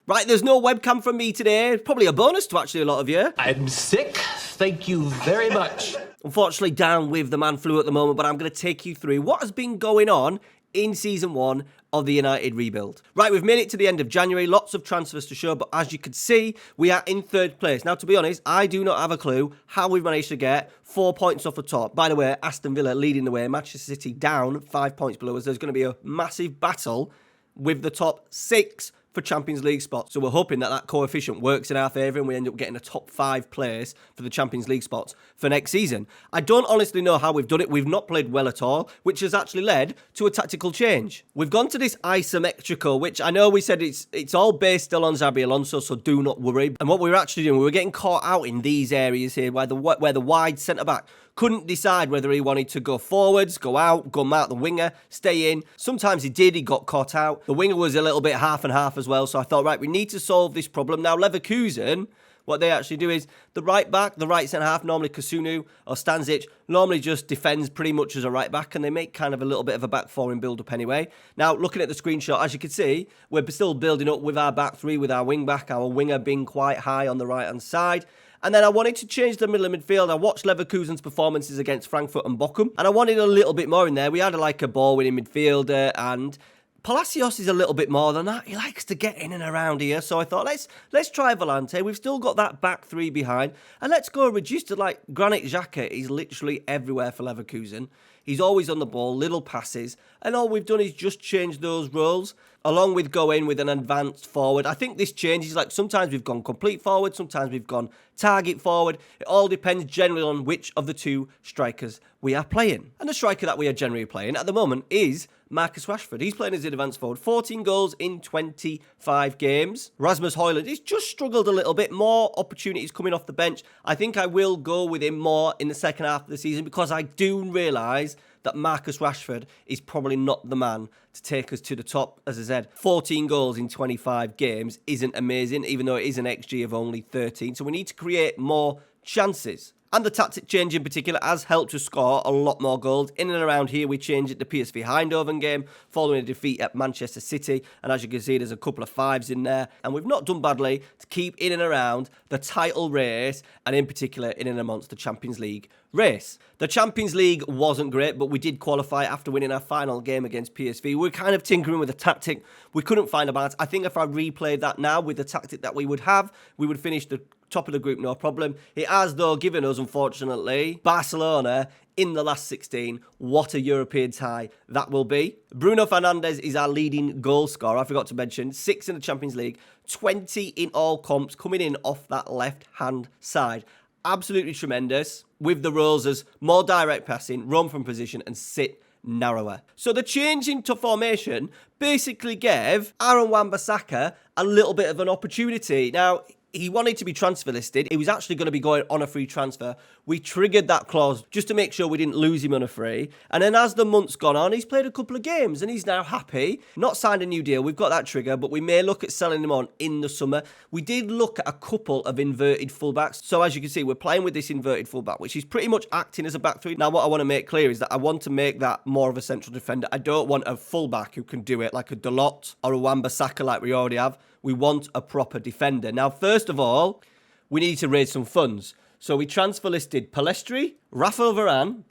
Right, there's no webcam from me today. Probably a bonus to actually a lot of you. I'm sick. Thank you very much. Unfortunately, down with the man flu at the moment, but I'm going to take you through what has been going on in Season 1 of the United rebuild. Right, we've made it to the end of January, lots of transfers to show, but as you can see, we are in 3rd place. Now, to be honest, I do not have a clue how we've managed to get 4 points off the top. By the way, Aston Villa leading the way, Manchester City down 5 points below us. There's going to be a massive battle with the top 6 for Champions League spots. So we're hoping that coefficient works in our favour and we end up getting a top 5 place for the Champions League spots for next season. I don't honestly know how we've done it. We've not played well at all, which has actually led to a tactical change. We've gone to this isometrical, which I know we said it's all based still on Xabi Alonso, so do not worry. And what we were actually doing, we were getting caught out in these areas here where the wide centre-back couldn't decide whether he wanted to go forwards, go out the winger, stay in. Sometimes he did, he got caught out. The winger was a little bit half and half as well, so I thought, right, we need to solve this problem. Now, Leverkusen, what they actually do is the right back, the right centre-half, normally Kasunu or Stanisic, normally just defends pretty much as a right back, and they make kind of a little bit of a back four in build-up anyway. Now, looking at the screenshot, as you can see, we're still building up with our back three, with our wing back, our winger being quite high on the right-hand side. And then I wanted to change the middle of midfield. I watched Leverkusen's performances against Frankfurt and Bochum, and I wanted a little bit more in there. We had like a ball-winning midfielder, and Palacios is a little bit more than that. He likes to get in and around here, so I thought, let's try Volante. We've still got that back three behind, and let's go reduce to like Granit Xhaka. He's literally everywhere for Leverkusen. He's always on the ball, little passes, and all we've done is just change those roles, along with go in with an advanced forward. I think this changes, like sometimes we've gone complete forward, sometimes we've gone target forward. It all depends generally on which of the two strikers we are playing. And the striker that we are generally playing at the moment is Marcus Rashford. He's playing as an advanced forward, 14 goals in 25 games. Rasmus Højlund, he's just struggled a little bit, more opportunities coming off the bench. I think I will go with him more in the second half of the season because I do realise that Marcus Rashford is probably not the man to take us to the top. As I said, 14 goals in 25 games isn't amazing, even though it is an XG of only 13. So we need to create more chances. And the tactic change in particular has helped us score a lot more goals. In and around here, we changed it to PSV Eindhoven game, following a defeat at Manchester City. And as you can see, there's a couple of fives in there. And we've not done badly to keep in and around the title race, and in particular, in and amongst the Champions League race. The Champions League wasn't great, but we did qualify after winning our final game against PSV. We were kind of tinkering with the tactic. We couldn't find a balance. I think if I replayed that now with the tactic that we would have, we would finish the top of the group, no problem. It has, though, given us, unfortunately, Barcelona in the last 16. What a European tie that will be. Bruno Fernandes is our leading goal scorer. I forgot to mention, 6 in the Champions League, 20 in all comps, coming in off that left-hand side. Absolutely tremendous, with the roles as more direct passing, run from position, and sit narrower. So the change into formation basically gave Aaron Wan-Bissaka a little bit of an opportunity. Now, he wanted to be transfer listed. He was actually going to be going on a free transfer. We triggered that clause just to make sure we didn't lose him on a free. And then as the months gone on, he's played a couple of games and he's now happy. Not signed a new deal. We've got that trigger, but we may look at selling him on in the summer. We did look at a couple of inverted fullbacks. So as you can see, we're playing with this inverted fullback, which is pretty much acting as a back three. Now, what I want to make clear is that I want to make that more of a central defender. I don't want a fullback who can do it like a Dalot or a Wan-Bissaka like we already have. We want a proper defender. Now, first of all, we need to raise some funds. So we transfer listed Pellistri, Rafael Varane,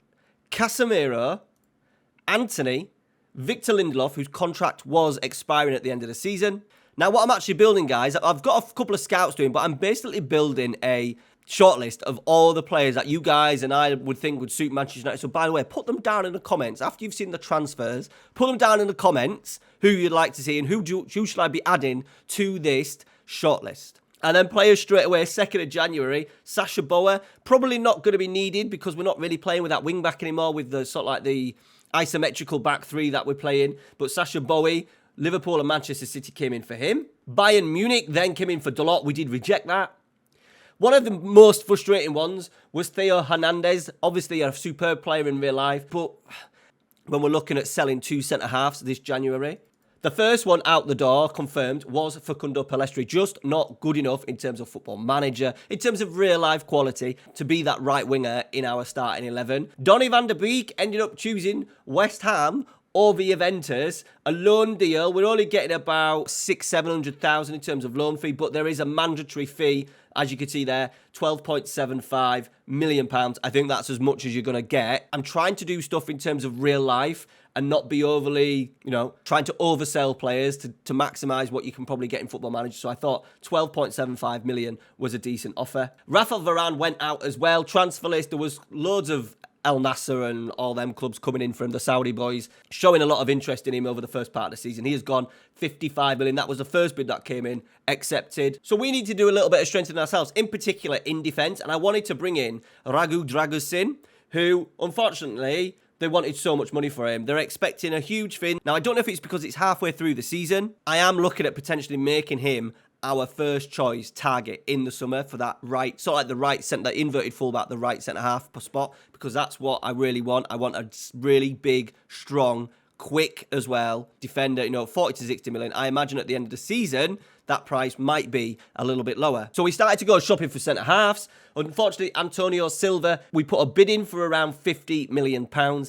Casemiro, Anthony, Victor Lindelof, whose contract was expiring at the end of the season. Now, what I'm actually building, guys, I've got a couple of scouts doing, but I'm basically building a shortlist of all the players that you guys and I would think would suit Manchester United. So, by the way, put them down in the comments. After you've seen the transfers, put them down in the comments who you'd like to see and who should I be adding to this shortlist. And then players straight away, 2nd of January, Sacha Boey, probably not going to be needed because we're not really playing with that wing back anymore with the sort of like the isometrical back three that we're playing. But Sacha Boey, Liverpool and Manchester City came in for him. Bayern Munich then came in for Dalot. We did reject that. One of the most frustrating ones was Theo Hernandez. Obviously a superb player in real life, but when we're looking at selling 2 centre-halves this January, the first one out the door, confirmed, was Facundo Pellistri. Just not good enough in terms of football manager, in terms of real-life quality, to be that right winger in our starting 11. Donny van de Beek ended up choosing West Ham over Juventus. A loan deal, we're only getting about 600,000-700,000 in terms of loan fee, but there is a mandatory fee, as you can see there, £12.75 million. I think that's as much as you're going to get. I'm trying to do stuff in terms of real life and not be overly, trying to oversell players to maximise what you can probably get in Football Manager. So I thought 12.75 million was a decent offer. Rafael Varane went out as well. Transfer list, there was loads of Al Nassr and all them clubs coming in from the Saudi boys, showing a lot of interest in him over the first part of the season. He has gone 55 million. That was the first bid that came in, accepted. So we need to do a little bit of strengthening ourselves, in particular in defence. And I wanted to bring in Radu Dragusin, who, unfortunately, they wanted so much money for him. They're expecting a huge fin. Now, I don't know if it's because it's halfway through the season. I am looking at potentially making him our first choice target in the summer for that right, sort of like the right centre, that inverted fullback, the right centre half spot, because that's what I really want. I want a really big, strong, quick as well defender, 40 to 60 million. I imagine at the end of the season, that price might be a little bit lower. So we started to go shopping for centre halves. Unfortunately, Antonio Silva, we put a bid in for around £50 million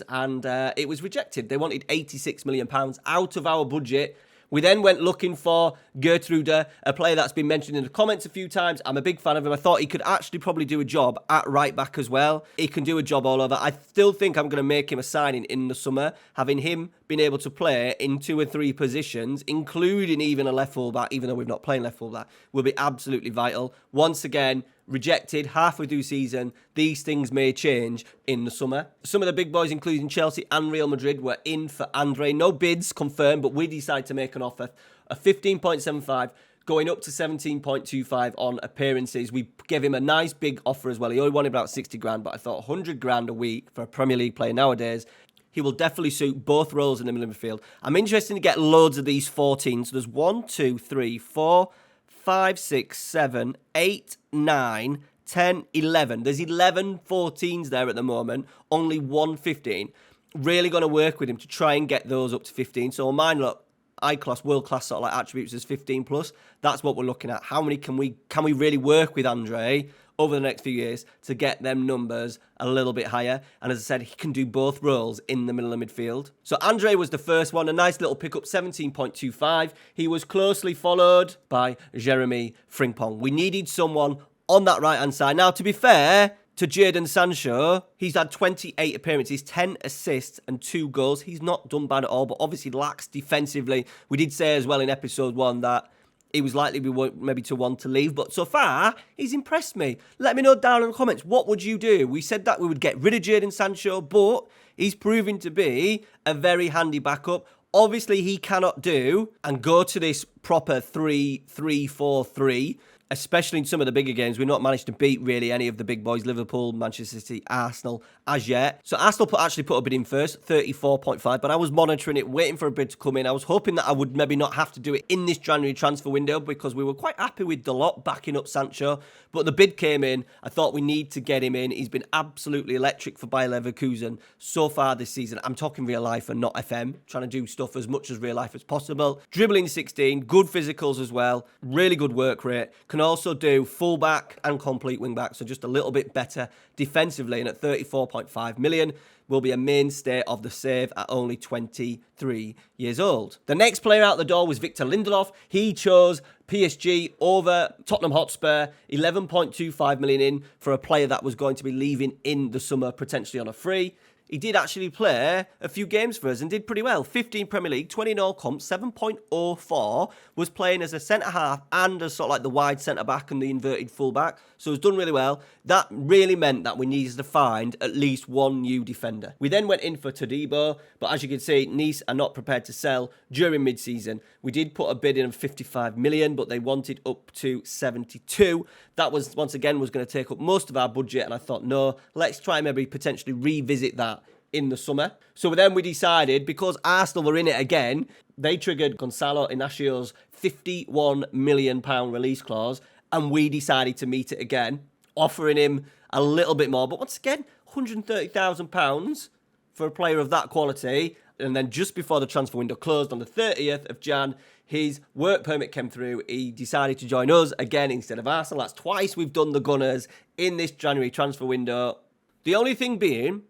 and it was rejected. They wanted £86 million out of our budget. We then went looking for Gertrude, a player that's been mentioned in the comments a few times. I'm a big fan of him. I thought he could actually probably do a job at right back as well. He can do a job all over. I still think I'm going to make him a signing in the summer. Having him been able to play in 2 or 3 positions, including even a left full back, even though we've not playing left full back, will be absolutely vital. Once again, rejected halfway through season. These things may change in the summer. Some of the big boys, including Chelsea and Real Madrid, were in for Andre. No bids confirmed, but we decided to make an offer. A 15.75 going up to 17.25 on appearances. We gave him a nice big offer as well. He only wanted about 60 grand, but I thought 100 grand a week for a Premier League player nowadays. He will definitely suit both roles in the middle of the field. I'm interested to get loads of these 14. So there's 1, 2, 3, 4, 5, 6, 7, 8, 9, 10, 11. There's 11 14s there at the moment, only 1 15. Really going to work with him to try and get those up to 15. So mine look I-class, world-class sort of like attributes as 15 plus. That's what we're looking at. How many can we really work with Andre over the next few years to get them numbers a little bit higher? And as I said, he can do both roles in the middle of midfield. So Andre was the first one, a nice little pickup, 17.25. He was closely followed by Jeremy Frimpong. We needed someone on that right-hand side. Now, to be fair to Jadon Sancho, he's had 28 appearances, 10 assists and 2 goals. He's not done bad at all, but obviously lacks defensively. We did say as well in episode 1 that he was likely maybe to want to leave, but so far, he's impressed me. Let me know down in the comments, what would you do? We said that we would get rid of Jadon Sancho, but he's proving to be a very handy backup. Obviously, he cannot do and go to this proper 3-3-4-3, especially in some of the bigger games. We've not managed to beat really any of the big boys, Liverpool, Manchester City, Arsenal, as yet. So Arsenal actually put a bid in first, 34.5, but I was monitoring it, waiting for a bid to come in. I was hoping that I would maybe not have to do it in this January transfer window because we were quite happy with Dalot backing up Sancho, but the bid came in. I thought we need to get him in. He's been absolutely electric for Bayer Leverkusen so far this season. I'm talking real life and not FM, trying to do stuff as much as real life as possible. Dribbling 16, good physicals as well, really good work rate. Can also do fullback and complete wing back, so just a little bit better defensively, and at 34.5 million will be a mainstay of the save at only 23 years old. The next player out the door was Victor Lindelof. He chose PSG over Tottenham Hotspur, 11.25 million in for a player that was going to be leaving in the summer, potentially on a free. He did actually play a few games for us and did pretty well. 15 Premier League, 20 in all comps, 7.04. Was playing as a centre-half and as sort of like the wide centre-back and the inverted full-back. So he's done really well. That really meant that we needed to find at least one new defender. We then went in for Todibo, but as you can see, Nice are not prepared to sell during mid-season. We did put a bid in of 55 million, but they wanted up to 72. That was, once again, was going to take up most of our budget, and I thought, no, let's try maybe potentially revisit that in the summer. So then we decided, because Arsenal were in it again, they triggered Gonzalo Inacio's £51 million release clause, and we decided to meet it again, offering him a little bit more. But once again, £130,000 for a player of that quality. And then just before the transfer window closed on the 30th of Jan, his work permit came through. He decided to join us again instead of Arsenal. That's twice we've done the Gunners in this January transfer window. The only thing being,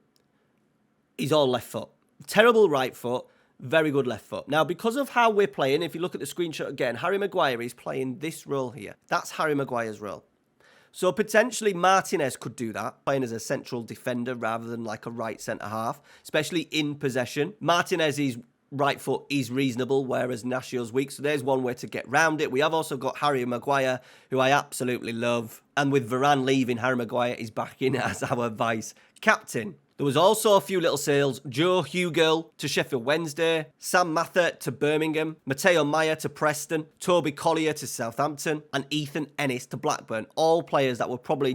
he's all left foot. Terrible right foot. Very good left foot. Now, because of how we're playing, if you look at the screenshot again, Harry Maguire is playing this role here. That's Harry Maguire's role. So potentially Martinez could do that, playing as a central defender rather than like a right centre-half, especially in possession. Martinez's right foot is reasonable, whereas Nashio's weak. So there's one way to get round it. We have also got Harry Maguire, who I absolutely love. And with Varane leaving, Harry Maguire is back in as our vice-captain. There was also a few little sales. Joe Hugill to Sheffield Wednesday, Sam Mather to Birmingham, Matteo Maya to Preston, Toby Collier to Southampton, and Ethan Ennis to Blackburn. All players that were probably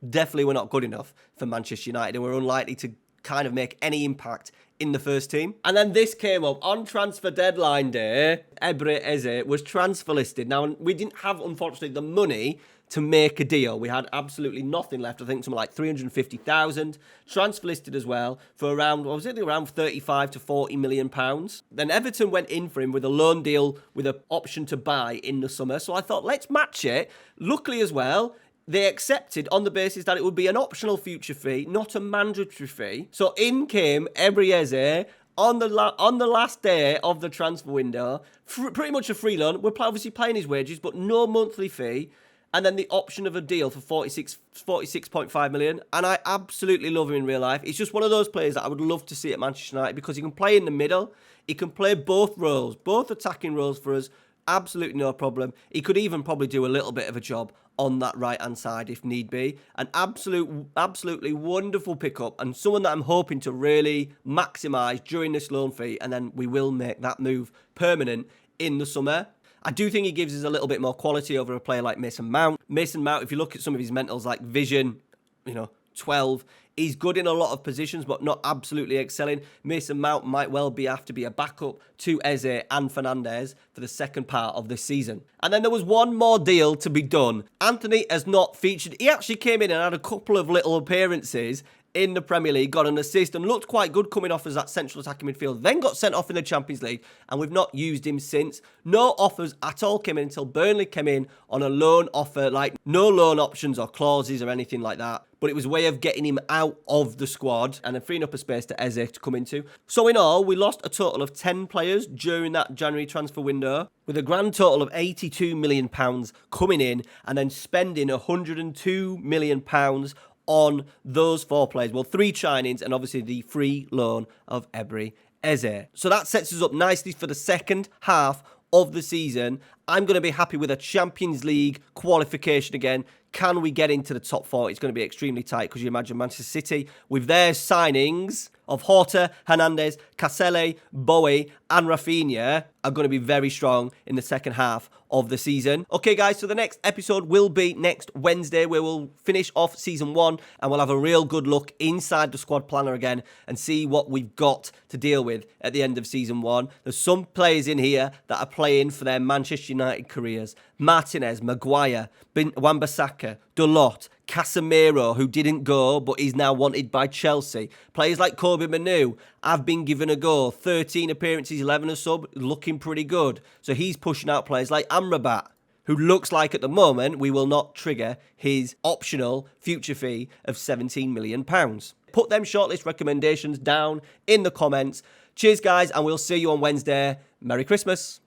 definitely were not good enough for Manchester United and were unlikely to kind of make any impact in the first team. And then this came up on transfer deadline day. Ebre Eze was transfer listed. Now, we didn't have, unfortunately, the money to make a deal. We had absolutely nothing left. I think something like 350,000. Transfer listed as well for around, what was it? Around 35 to 40 million pounds. Then Everton went in for him with a loan deal with an option to buy in the summer. So I thought, let's match it. Luckily as well, they accepted on the basis that it would be an optional future fee, not a mandatory fee. So in came Ebre Eze on the last day of the transfer window. Pretty much a free loan. We're obviously paying his wages, but no monthly fee. And then the option of a deal for 46.5 million. And I absolutely love him in real life. He's just one of those players that I would love to see at Manchester United because he can play in the middle. He can play both roles, both attacking roles for us. Absolutely no problem. He could even probably do a little bit of a job on that right-hand side if need be. An absolutely wonderful pickup and someone that I'm hoping to really maximise during this loan fee. And then we will make that move permanent in the summer. I do think he gives us a little bit more quality over a player like Mason Mount. Mason Mount, if you look at some of his mentals like vision, 12, he's good in a lot of positions, but not absolutely excelling. Mason Mount might well have to be a backup to Eze and Fernandes for the second part of this season. And then there was one more deal to be done. Anthony has not featured. He actually came in and had a couple of little appearances in the Premier League, got an assist and looked quite good coming off as that central attacking midfield, then got sent off in the Champions League and we've not used him since. No offers at all came in until Burnley came in on a loan offer, like no loan options or clauses or anything like that. But it was a way of getting him out of the squad and then freeing up a space to Eze to come into. So in all, we lost a total of 10 players during that January transfer window, with a grand total of £82 million coming in and then spending £102 million on those 4 players. Well, 3 Chinese and obviously the free loan of Ebre Eze. So that sets us up nicely for the second half of the season. I'm going to be happy with a Champions League qualification again. Can we get into the top 4? It's going to be extremely tight because you imagine Manchester City with their signings of Horta, Hernandez, Casele, Bowie and Rafinha are going to be very strong in the second half of the season. Okay, guys, so the next episode will be next Wednesday where we'll finish off season 1 and we'll have a real good look inside the squad planner again and see what we've got to deal with at the end of season 1. There's some players in here that are playing for their Manchester United careers. Martinez, Maguire, Wan-Bissaka, Dalot, Casemiro, who didn't go but is now wanted by Chelsea. Players like Kobe Manu have been given a go. 13 appearances, 11 a sub, looking pretty good. So he's pushing out players like Amrabat, who looks like at the moment we will not trigger his optional future fee of £17 million. Put them shortlist recommendations down in the comments. Cheers, guys, and we'll see you on Wednesday. Merry Christmas.